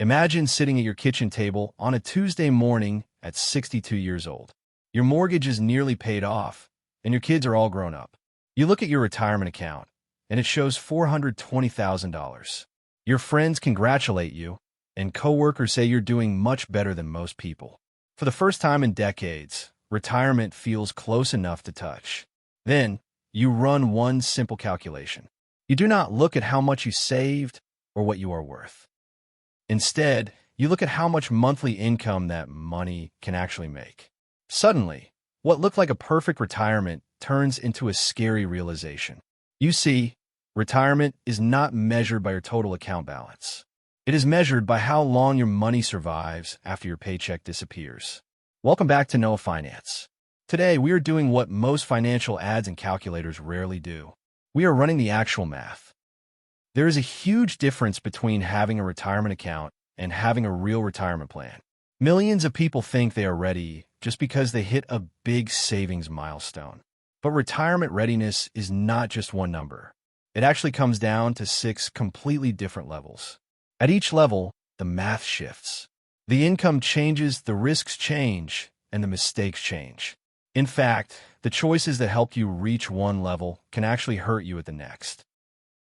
Imagine sitting at your kitchen table on a Tuesday morning at 62 years old. Your mortgage is nearly paid off, and your kids are all grown up. You look at your retirement account, and it shows $420,000. Your friends congratulate you, and coworkers say you're doing much better than most people. For the first time in decades, retirement feels close enough to touch. Then, you run one simple calculation. You do not look at how much you saved or what you are worth. Instead, you look at how much monthly income that money can actually make. Suddenly, what looked like a perfect retirement turns into a scary realization. You see, retirement is not measured by your total account balance. It is measured by how long your money survives after your paycheck disappears. Welcome back to Know Finance. Today, we are doing what most financial ads and calculators rarely do. We are running the actual math. There is a huge difference between having a retirement account and having a real retirement plan. Millions of people think they are ready just because they hit a big savings milestone. But retirement readiness is not just one number. It actually comes down to 6 completely different levels. At each level, the math shifts. The income changes, the risks change, and the mistakes change. In fact, the choices that helped you reach one level can actually hurt you at the next.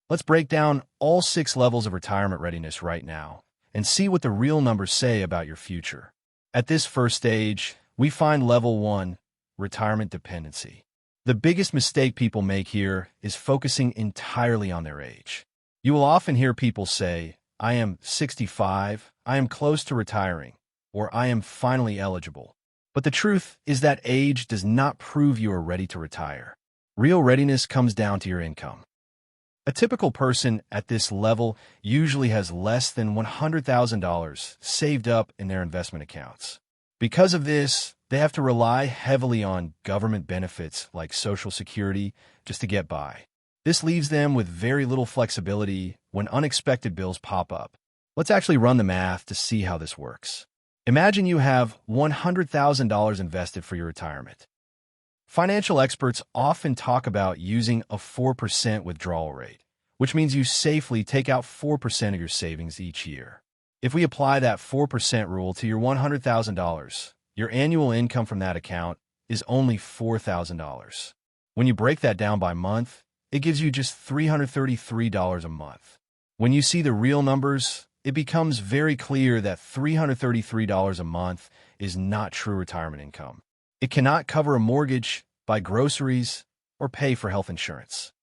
Let's break down all 6 levels of retirement readiness right now and see what the real numbers say about your future. At this first stage, we find level 1, retirement dependency. The biggest mistake people make here is focusing entirely on their age. You will often hear people say, "I am 65, I am close to retiring," or "I am finally eligible." But the truth is that age does not prove you are ready to retire. Real readiness comes down to your income. A typical person at this level usually has less than $100,000 saved up in their investment accounts. Because of this, they have to rely heavily on government benefits like Social Security just to get by. This leaves them with very little flexibility when unexpected bills pop up. Let's actually run the math to see how this works. Imagine you have $100,000 invested for your retirement. Financial experts often talk about using a 4% withdrawal rate, which means you safely take out 4% of your savings each year. If we apply that 4% rule to your $100,000, your annual income from that account is only $4,000. When you break that down by month, it gives you just $333 a month. When you see the real numbers, it becomes very clear that $333 a month is not true retirement income. It cannot cover a mortgage, buy groceries, or pay for health insurance.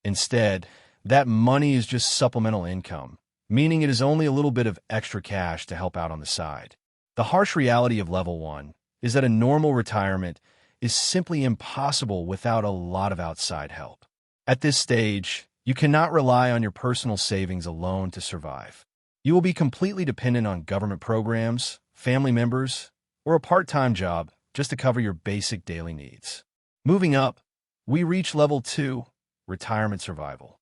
Instead, that money is just supplemental income, meaning it is only a little bit of extra cash to help out on the side. The harsh reality of level 1 is that a normal retirement is simply impossible without a lot of outside help. At this stage, you cannot rely on your personal savings alone to survive. You will be completely dependent on government programs, family members, or a part-time job just to cover your basic daily needs. Moving up, we reach level 2, retirement survival.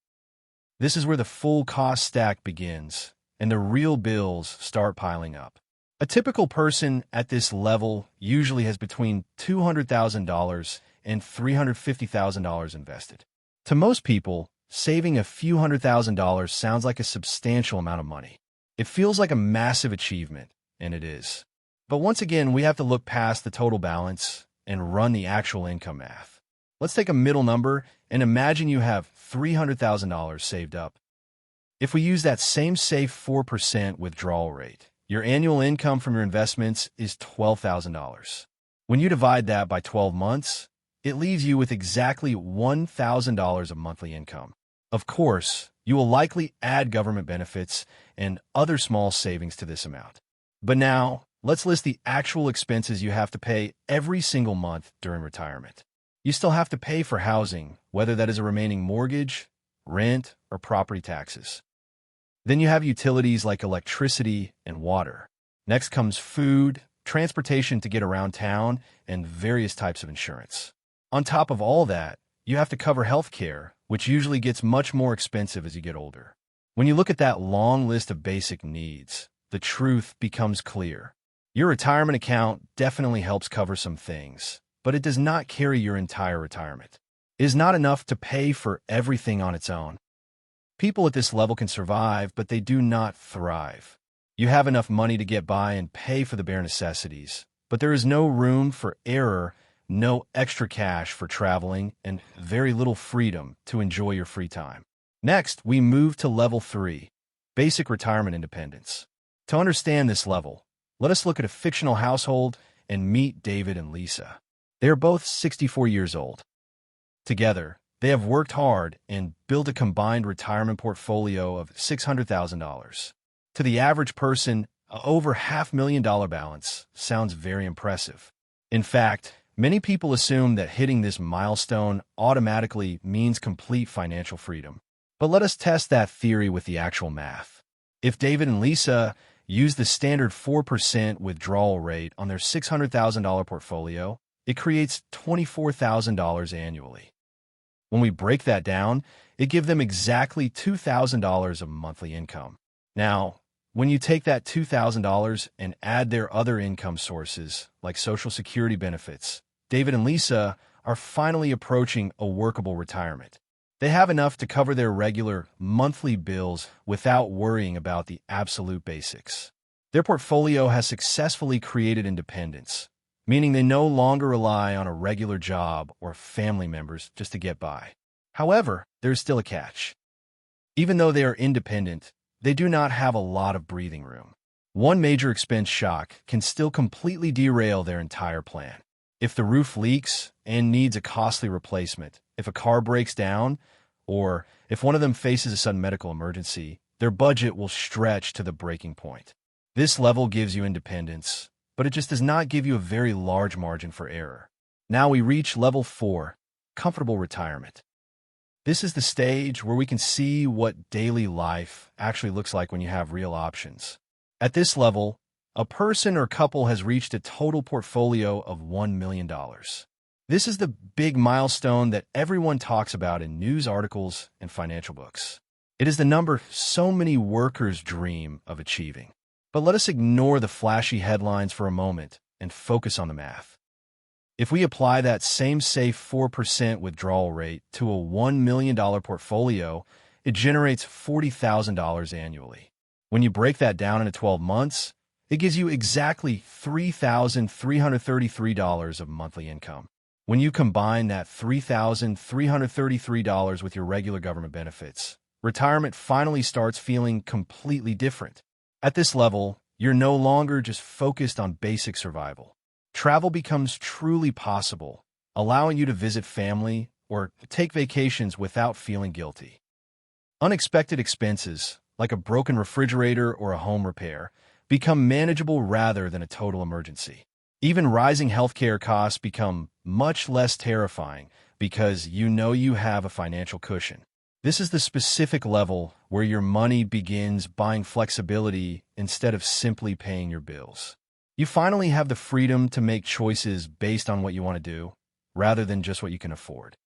This is where the full cost stack begins, and the real bills start piling up. A typical person at this level usually has between $200,000 and $350,000 invested. To most people, saving a few $100,000 sounds like a substantial amount of money. It feels like a massive achievement, and it is. But once again, we have to look past the total balance and run the actual income math. Let's take a middle number and imagine you have $300,000 saved up. If we use that same safe 4% withdrawal rate, your annual income from your investments is $12,000. When you divide that by 12 months, it leaves you with exactly $1,000 of monthly income. Of course, you will likely add government benefits and other small savings to this amount. But now, let's list the actual expenses you have to pay every single month during retirement. You still have to pay for housing, whether that is a remaining mortgage, rent, or property taxes. Then you have utilities like electricity and water. Next comes food, transportation to get around town, and various types of insurance. On top of all that, you have to cover health care, which usually gets much more expensive as you get older. When you look at that long list of basic needs, the truth becomes clear. Your retirement account definitely helps cover some things, but it does not carry your entire retirement. It is not enough to pay for everything on its own. People at this level can survive, but they do not thrive. You have enough money to get by and pay for the bare necessities, but there is no room for error, no extra cash for traveling, and very little freedom to enjoy your free time. Next, we move to level 3, basic retirement independence. To understand this level, let us look at a fictional household and meet David and Lisa. They are both 64 years old. Together, they have worked hard and built a combined retirement portfolio of $600,000. To the average person, over $500,000 balance sounds very impressive. In fact, many people assume that hitting this milestone automatically means complete financial freedom. But let us test that theory with the actual math. If David and Lisa use the standard 4% withdrawal rate on their $600,000 portfolio, it creates $24,000 annually. When we break that down, it gives them exactly $2,000 of monthly income. Now, when you take that $2,000 and add their other income sources, like Social Security benefits, David and Lisa are finally approaching a workable retirement. They have enough to cover their regular monthly bills without worrying about the absolute basics. Their portfolio has successfully created independence, meaning they no longer rely on a regular job or family members just to get by. However, there's still a catch. Even though they are independent, they do not have a lot of breathing room. One major expense shock can still completely derail their entire plan. If the roof leaks and needs a costly replacement, if a car breaks down, or if one of them faces a sudden medical emergency, their budget will stretch to the breaking point. This level gives you independence, but it just does not give you a very large margin for error. Now we reach level 4, comfortable retirement. This is the stage where we can see what daily life actually looks like when you have real options. At this level, a person or couple has reached a total portfolio of $1 million. This is the big milestone that everyone talks about in news articles and financial books. It is the number so many workers dream of achieving. But let us ignore the flashy headlines for a moment and focus on the math. If we apply that same safe 4% withdrawal rate to a $1 million portfolio, it generates $40,000 annually. When you break that down into 12 months, it gives you exactly $3,333 of monthly income. When you combine that $3,333 with your regular government benefits, retirement finally starts feeling completely different. At this level, you're no longer just focused on basic survival. Travel becomes truly possible, allowing you to visit family or take vacations without feeling guilty. Unexpected expenses, like a broken refrigerator or a home repair, become manageable rather than a total emergency. Even rising healthcare costs become much less terrifying because you know you have a financial cushion. This is the specific level where your money begins buying flexibility instead of simply paying your bills. You finally have the freedom to make choices based on what you want to do, rather than just what you can afford.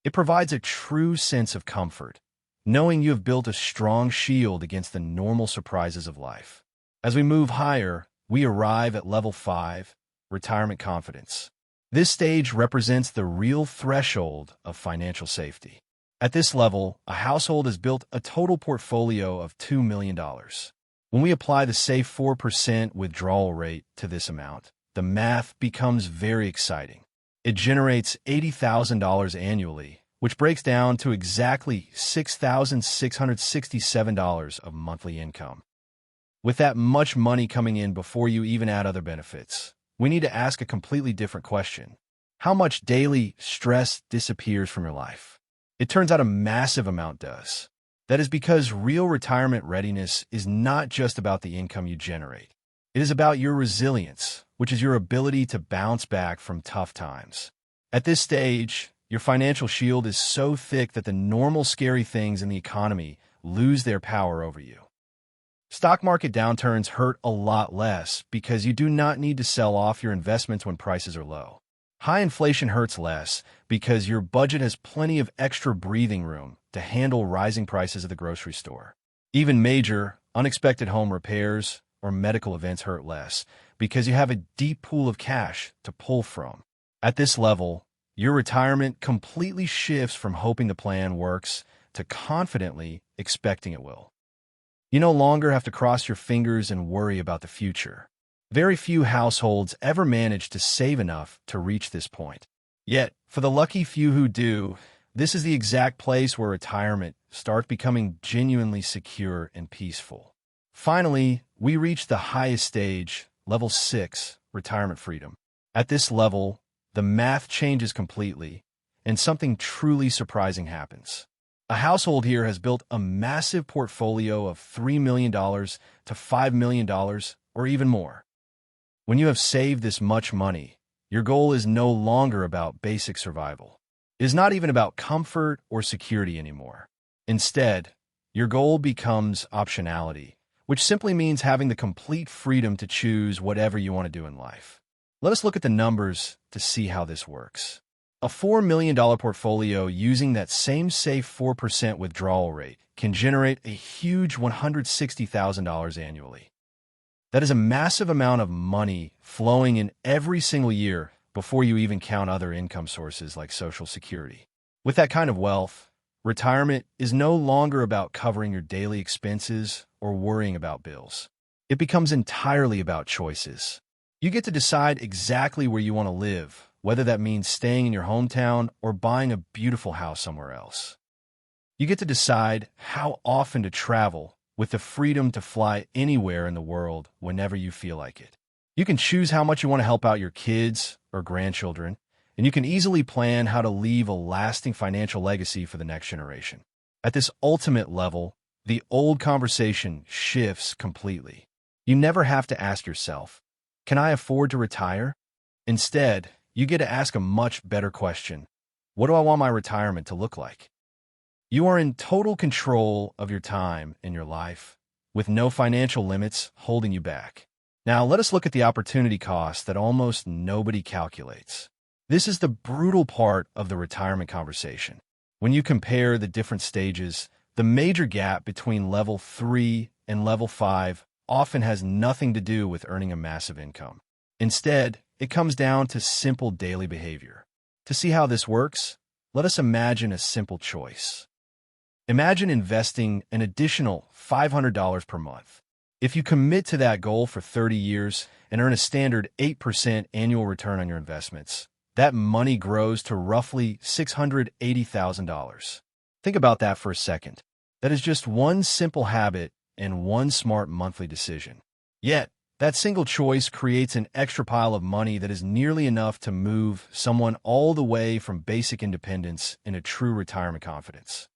It provides a true sense of comfort, knowing you have built a strong shield against the normal surprises of life. As we move higher, we arrive at level 5, retirement confidence. This stage represents the real threshold of financial safety. At this level, a household has built a total portfolio of $2 million. When we apply the safe 4% withdrawal rate to this amount, the math becomes very exciting. It generates $80,000 annually, which breaks down to exactly $6,667 of monthly income. With that much money coming in before you even add other benefits, we need to ask a completely different question. How much daily stress disappears from your life? It turns out a massive amount does. That is because real retirement readiness is not just about the income you generate. It is about your resilience, which is your ability to bounce back from tough times. At this stage, your financial shield is so thick that the normal scary things in the economy lose their power over you. Stock market downturns hurt a lot less because you do not need to sell off your investments when prices are low. High inflation hurts less because your budget has plenty of extra breathing room to handle rising prices at the grocery store. Even major, unexpected home repairs or medical events hurt less because you have a deep pool of cash to pull from. At this level, your retirement completely shifts from hoping the plan works to confidently expecting it will. You no longer have to cross your fingers and worry about the future. Very few households ever manage to save enough to reach this point. Yet, for the lucky few who do, this is the exact place where retirement starts becoming genuinely secure and peaceful. Finally, we reach the highest stage, level 6, retirement freedom. At this level, the math changes completely, and something truly surprising happens. A household here has built a massive portfolio of $3 million to $5 million, or even more. When you have saved this much money, your goal is no longer about basic survival. It is not even about comfort or security anymore. Instead, your goal becomes optionality, which simply means having the complete freedom to choose whatever you want to do in life. Let us look at the numbers to see how this works. A $4 million portfolio using that same safe 4% withdrawal rate can generate a huge $160,000 annually. That is a massive amount of money flowing in every single year before you even count other income sources like Social Security. With that kind of wealth, retirement is no longer about covering your daily expenses or worrying about bills. It becomes entirely about choices. You get to decide exactly where you want to live, whether that means staying in your hometown or buying a beautiful house somewhere else. You get to decide how often to travel, with the freedom to fly anywhere in the world whenever you feel like it. You can choose how much you want to help out your kids or grandchildren, and you can easily plan how to leave a lasting financial legacy for the next generation. At this ultimate level, the old conversation shifts completely. You never have to ask yourself, can I afford to retire? Instead, you get to ask a much better question. What do I want my retirement to look like? You are in total control of your time and your life, with no financial limits holding you back. Now, let us look at the opportunity cost that almost nobody calculates. This is the brutal part of the retirement conversation. When you compare the different stages, the major gap between level 3 and level 5 often has nothing to do with earning a massive income. Instead, it comes down to simple daily behavior. To see how this works, let us imagine a simple choice. Imagine investing an additional $500 per month. If you commit to that goal for 30 years and earn a standard 8% annual return on your investments, that money grows to roughly $680,000. Think about that for a second. That is just one simple habit and one smart monthly decision. Yet, that single choice creates an extra pile of money that is nearly enough to move someone all the way from basic independence into true retirement confidence.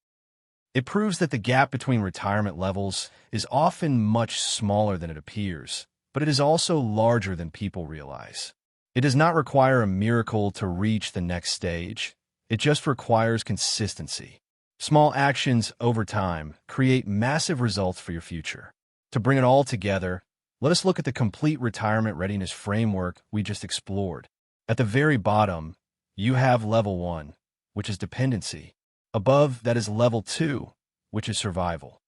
It proves that the gap between retirement levels is often much smaller than it appears, but it is also larger than people realize. It does not require a miracle to reach the next stage. It just requires consistency. Small actions over time create massive results for your future. To bring it all together, let us look at the complete retirement readiness framework we just explored. At the very bottom, you have level 1, which is dependency. Above that is level 2, which is survival.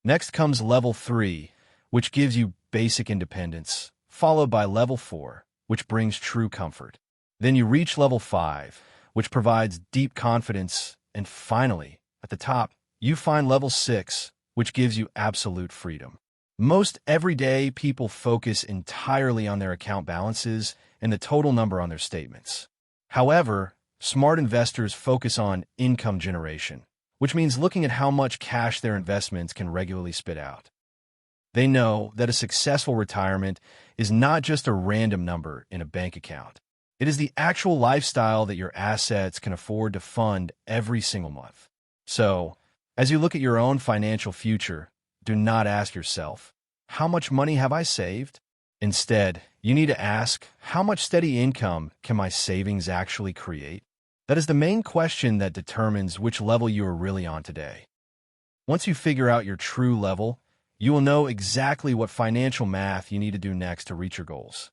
Next comes level 3, which gives you basic independence, followed by level 4, which brings true comfort. Then you reach level 5, which provides deep confidence, and finally, at the top, you find level 6, which gives you absolute freedom. Most everyday people focus entirely on their account balances and the total number on their statements. However, smart investors focus on income generation, which means looking at how much cash their investments can regularly spit out. They know that a successful retirement is not just a random number in a bank account. It is the actual lifestyle that your assets can afford to fund every single month. So, as you look at your own financial future, do not ask yourself, how much money have I saved? Instead, you need to ask, how much steady income can my savings actually create? That is the main question that determines which level you are really on today. Once you figure out your true level, you will know exactly what financial math you need to do next to reach your goals.